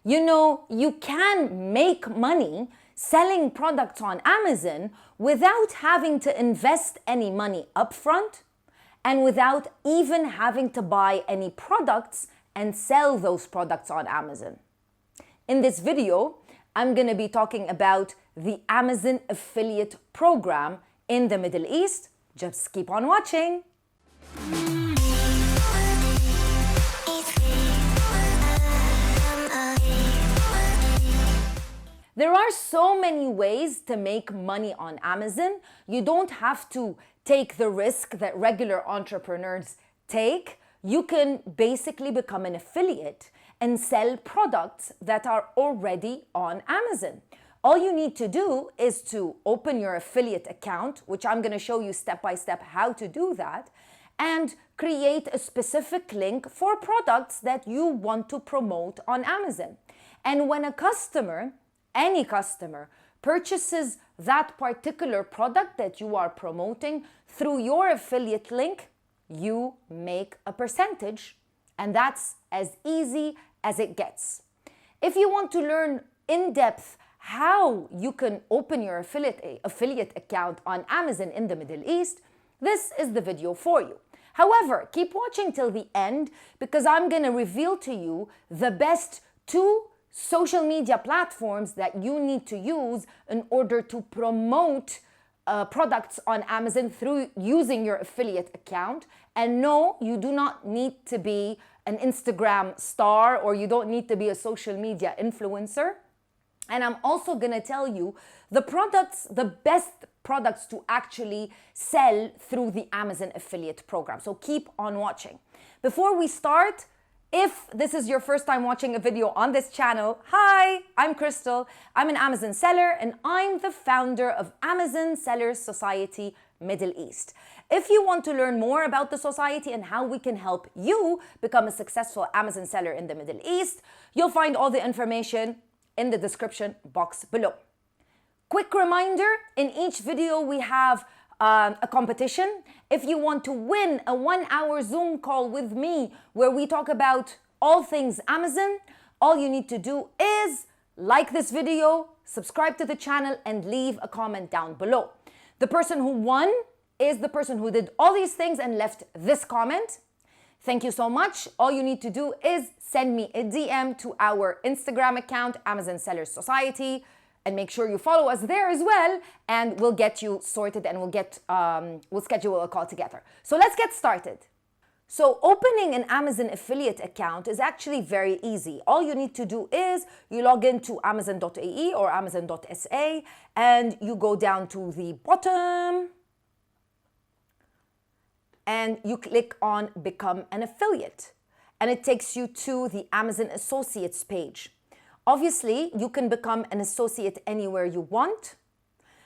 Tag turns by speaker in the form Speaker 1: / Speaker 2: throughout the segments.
Speaker 1: You know, you can make money selling products on Amazon without having to invest any money upfront and without even having to buy any products and sell those products on Amazon. In this video, I'm going to be talking about the Amazon affiliate program in the Middle East. Just keep on watching. There are so many ways to make money on Amazon. You don't have to take the risk that regular entrepreneurs take. You can basically become an affiliate and sell products that are already on Amazon. All you need to do is to open your affiliate account, which I'm going to show you step by step how to do that, and create a specific link for products that you want to promote on Amazon. And when a customer, any customer, purchases that particular product that you are promoting through your affiliate link, you make a percentage, and that's as easy as it gets. If you want to learn in depth how you can open your affiliate account on Amazon in the Middle East, this is the video for you. However, keep watching till the end because I'm going to reveal to you the best 2 social media platforms that you need to use in order to promote products on Amazon through using your affiliate account. And no, you do not need to be an Instagram star or you don't need to be a social media influencer. And I'm also going to tell you the best products to actually sell through the Amazon affiliate program. So keep on watching. Before we start, if this is your first time watching a video on this channel, hi, I'm Crystal. I'm an Amazon seller and I'm the founder of Amazon Sellers Society Middle East. If you want to learn more about the society and how we can help you become a successful Amazon seller in the Middle East, you'll find all the information in the description box below. Quick reminder, in each video we have a competition. If you want to win a 1-hour Zoom call with me where we talk about all things Amazon, all you need to do is like this video, subscribe to the channel, and leave a comment down below. The person who won is the person who did all these things and left this comment. Thank you so much. All you need to do is send me a DM to our Instagram account, Amazon Sellers Society, and make sure you follow us there as well, and we'll get you sorted and we'll schedule a call together. So let's get started. So opening an Amazon affiliate account is actually very easy. All you need to do is you log into amazon.ae or amazon.sa and you go down to the bottom and you click on Become an Affiliate. And it takes you to the Amazon Associates page. Obviously, you can become an associate anywhere you want.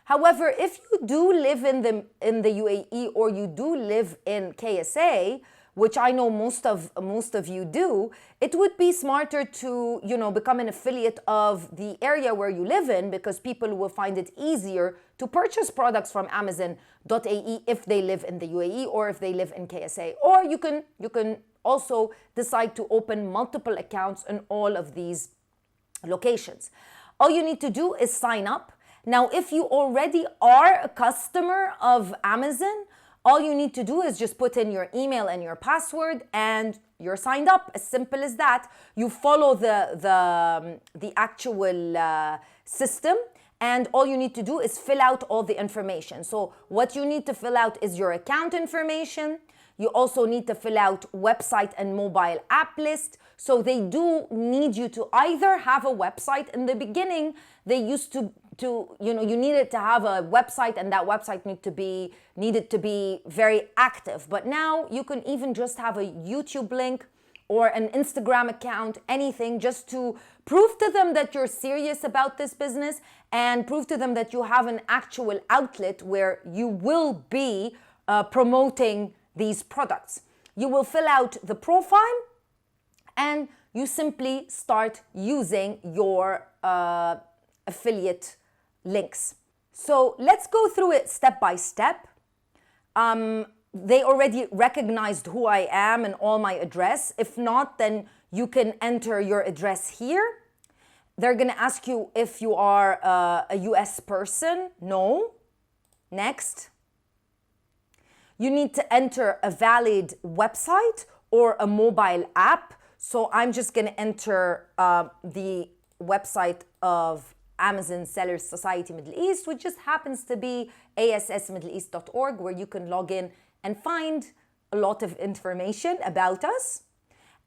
Speaker 1: However, if you do live in the UAE or you do live in KSA, which I know most of you do, it would be smarter to, become an affiliate of the area where you live in because people will find it easier to purchase products from Amazon.ae if they live in the UAE or if they live in KSA. Or you can also decide to open multiple accounts in all of these locations. All you need to do is sign up. Now, if you already are a customer of Amazon, all you need to do is just put in your email and your password and you're signed up. As simple as that. You follow the actual system, and all you need to do is fill out all the information. So what you need to fill out is your account information. You also need to fill out website and mobile app list. So they do need you to either have a website. In the beginning, they used to you needed to have a website and that website needed to be very active. But now you can even just have a YouTube link or an Instagram account, anything, just to prove to them that you're serious about this business and prove to them that you have an actual outlet where you will be promoting these products. You will fill out the profile and you simply start using your affiliate links. So let's go through it step by step. They already recognized who I am and all my address. If not, then you can enter your address here. They're going to ask you if you are a US person. No. Next. You need to enter a valid website or a mobile app. So I'm just going to enter the website of Amazon Sellers Society Middle East, which just happens to be assmiddleeast.org, where you can log in and find a lot of information about us.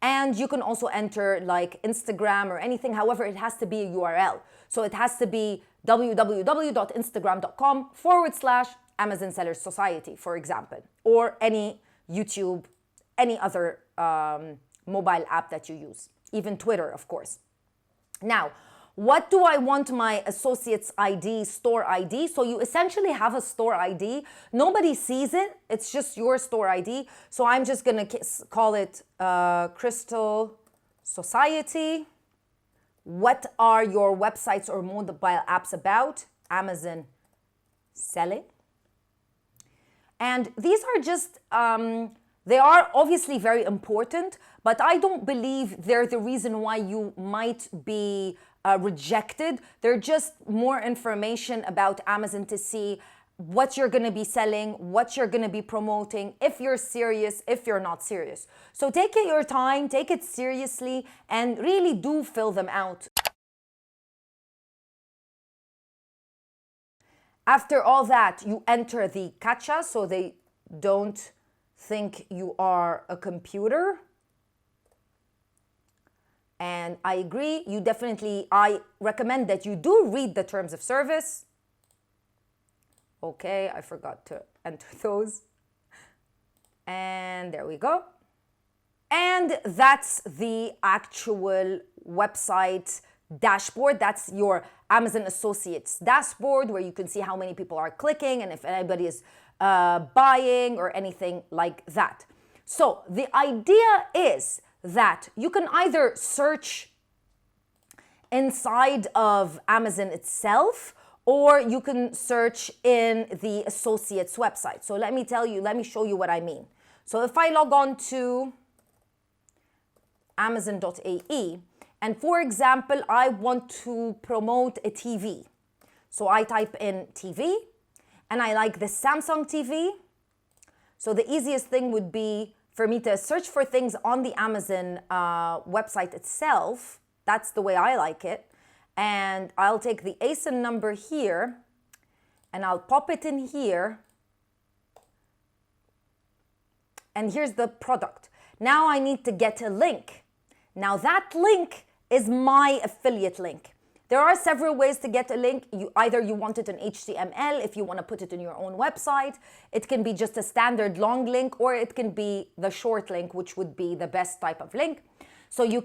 Speaker 1: And you can also enter like Instagram or anything. However, it has to be a URL. So it has to be www.instagram.com/Amazon Sellers Society, for example, or any YouTube, any other mobile app that you use, even Twitter, of course. Now, what do I want my associate's ID, store ID? So you essentially have a store ID. Nobody sees it. It's just your store ID. So I'm just going to call it Crystal Society. What are your websites or mobile apps about? Amazon selling. And these are just, they are obviously very important, but I don't believe they're the reason why you might be rejected. They're just more information about Amazon to see what you're going to be selling, what you're going to be promoting, if you're serious, if you're not serious. So take it your time, take it seriously, and really do fill them out. After all that, you enter the CAPTCHA so they don't think you are a computer. And I agree, I recommend that you do read the terms of service. Okay, I forgot to enter those. And there we go. And that's the actual website dashboard. That's your Amazon Associates dashboard, where you can see how many people are clicking and if anybody is buying or anything like that. So the idea is that you can either search inside of Amazon itself, or you can search in the associates website. So let me show you what I mean. So if I log on to Amazon.ae, and for example, I want to promote a TV. So I type in TV, and I like the Samsung TV. So the easiest thing would be for me to search for things on the Amazon website itself. That's the way I like it. And I'll take the ASIN number here, and I'll pop it in here. And here's the product. Now I need to get a link. Now that link is my affiliate link. There are several ways to get a link. Either you want it in HTML, if you want to put it in your own website. It can be just a standard long link, or it can be the short link, which would be the best type of link. So you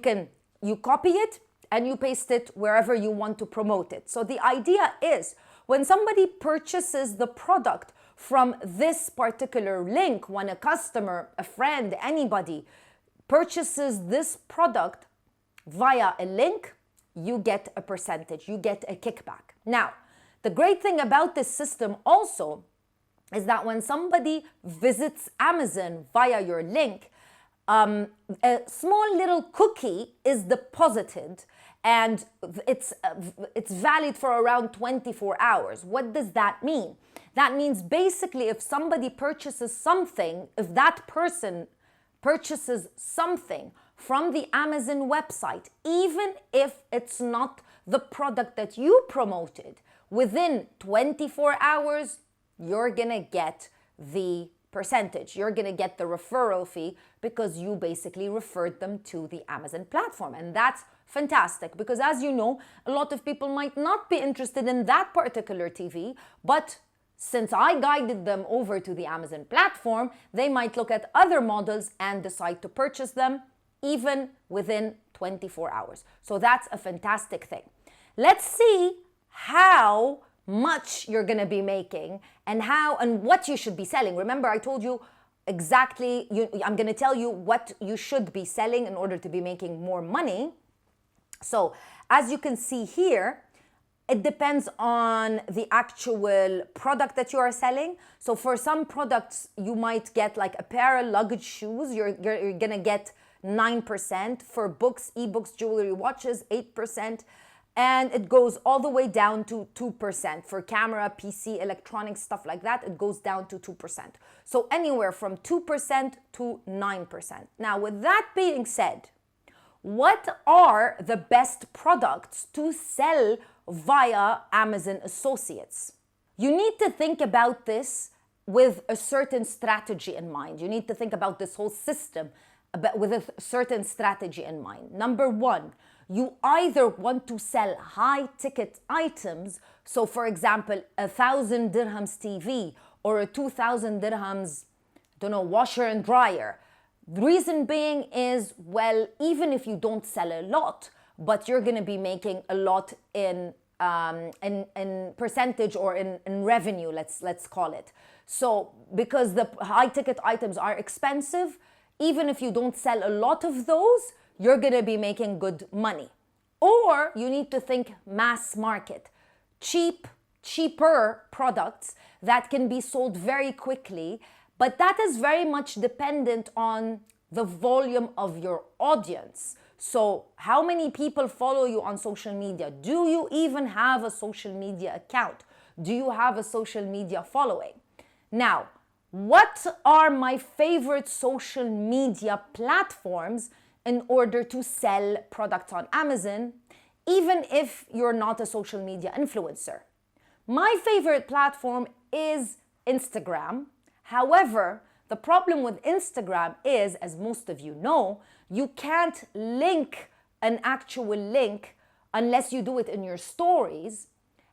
Speaker 1: copy it and you paste it wherever you want to promote it. So the idea is when somebody purchases the product from this particular link, when a customer, a friend, anybody purchases this product via a link, you get a percentage, you get a kickback. Now, the great thing about this system also is that when somebody visits Amazon via your link, a small little cookie is deposited, and it's valid for around 24 hours. What does that mean? That means basically if somebody purchases something, if that person purchases something from the Amazon website, even if it's not the product that you promoted, within 24 hours, you're gonna get the percentage. You're gonna get the referral fee because you basically referred them to the Amazon platform. And that's fantastic because, as you know, a lot of people might not be interested in that particular TV, but since I guided them over to the Amazon platform, they might look at other models and decide to purchase them even within 24 hours. So that's a fantastic thing. Let's see how much you're going to be making and what you should be selling. Remember, I told you exactly, I'm going to tell you what you should be selling in order to be making more money. So as you can see here, it depends on the actual product that you are selling. So for some products, you might get like apparel, luggage, shoes, you're going to get 9%. For books, ebooks, jewelry, watches, 8%. and it goes all the way down to 2%. For camera, PC, electronics, stuff like that, it goes down to 2%. So anywhere from 2% to 9%. Now, with that being said, what are the best products to sell via Amazon Associates? You need to think about this with a certain strategy in mind. You need to think about this whole system with a certain strategy in mind. Number one, you either want to sell high ticket items. So for example, 1,000 dirhams TV or a 2,000 dirhams, washer and dryer. The reason being is, well, even if you don't sell a lot, but you're going to be making a lot in percentage or in revenue, let's call it. So because the high ticket items are expensive, even if you don't sell a lot of those, you're going to be making good money. Or you need to think mass market, cheaper products that can be sold very quickly, but that is very much dependent on the volume of your audience. So how many people follow you on social media? Do you even have a social media account? Do you have a social media following? Now, what are my favorite social media platforms in order to sell products on Amazon, even if you're not a social media influencer? My favorite platform is Instagram. However, the problem with Instagram is, as most of you know, you can't link an actual link unless you do it in your stories,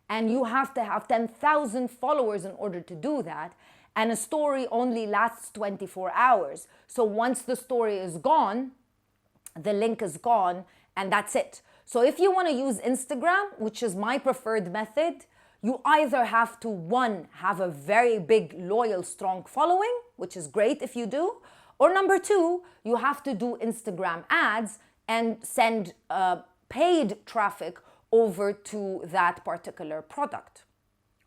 Speaker 1: and you have to have 10,000 followers in order to do that, and a story only lasts 24 hours. So once the story is gone, the link is gone, and that's it. So if you want to use Instagram, which is my preferred method, you either have to, one, have a very big, loyal, strong following, which is great if you do, or number two, you have to do Instagram ads and send paid traffic over to that particular product.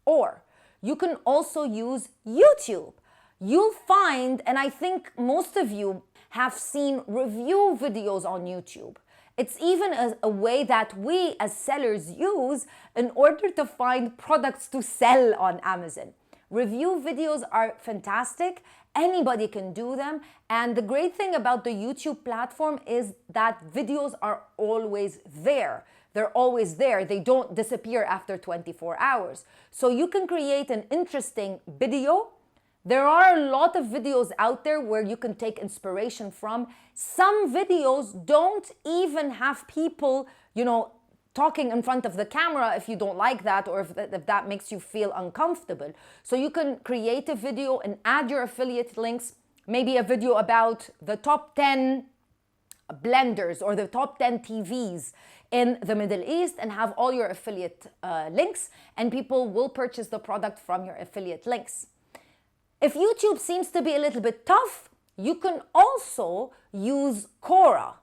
Speaker 1: Or you can also use YouTube. You'll find, and I think most of you have seen review videos on YouTube. It's even a way that we as sellers use in order to find products to sell on Amazon. Review videos are fantastic. Anybody can do them. And the great thing about the YouTube platform is that videos are always there. They're always there. They don't disappear after 24 hours. So you can create an interesting video. There are a lot of videos out there where you can take inspiration from. Some videos don't even have people, talking in front of the camera if you don't like that, or if that makes you feel uncomfortable. So you can create a video and add your affiliate links, maybe a video about the top 10 blenders or the top 10 TVs in the Middle East, and have all your affiliate links, and people will purchase the product from your affiliate links. If YouTube seems to be a little bit tough, you can also use Quora.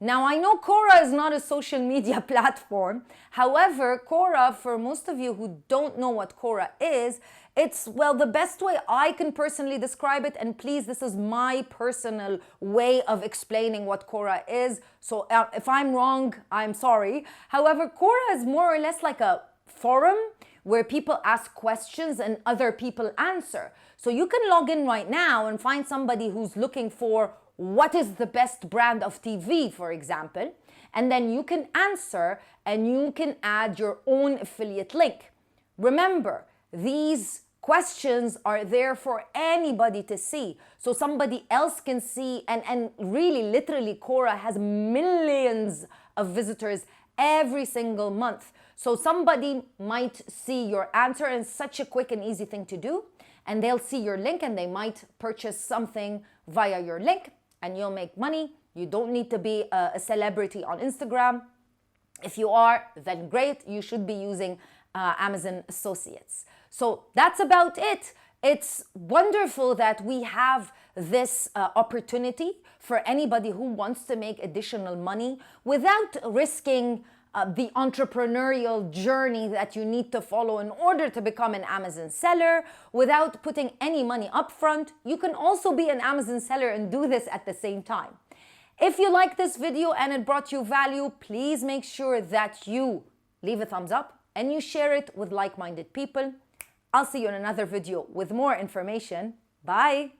Speaker 1: Now, I know Quora is not a social media platform. However, Quora, for most of you who don't know what Quora is, it's, well, the best way I can personally describe it, and please, this is my personal way of explaining what Quora is. So if I'm wrong, I'm sorry. However, Quora is more or less like a forum where people ask questions and other people answer. So you can log in right now and find somebody who's looking for what is the best brand of TV, for example, and then you can answer and you can add your own affiliate link. Remember, these questions are there for anybody to see. So somebody else can see, and really, literally, Quora has millions of visitors every single month. So somebody might see your answer, and it's such a quick and easy thing to do, and they'll see your link and they might purchase something via your link, and you'll make money. You don't need to be a celebrity on Instagram. If you are, then great. You should be using Amazon Associates. So that's about it. It's wonderful that we have this opportunity for anybody who wants to make additional money without risking the entrepreneurial journey that you need to follow in order to become an Amazon seller, without putting any money upfront. You can also be an Amazon seller and do this at the same time. If you like this video and it brought you value, please make sure that you leave a thumbs up and you share it with like-minded people. I'll see you in another video with more information. Bye.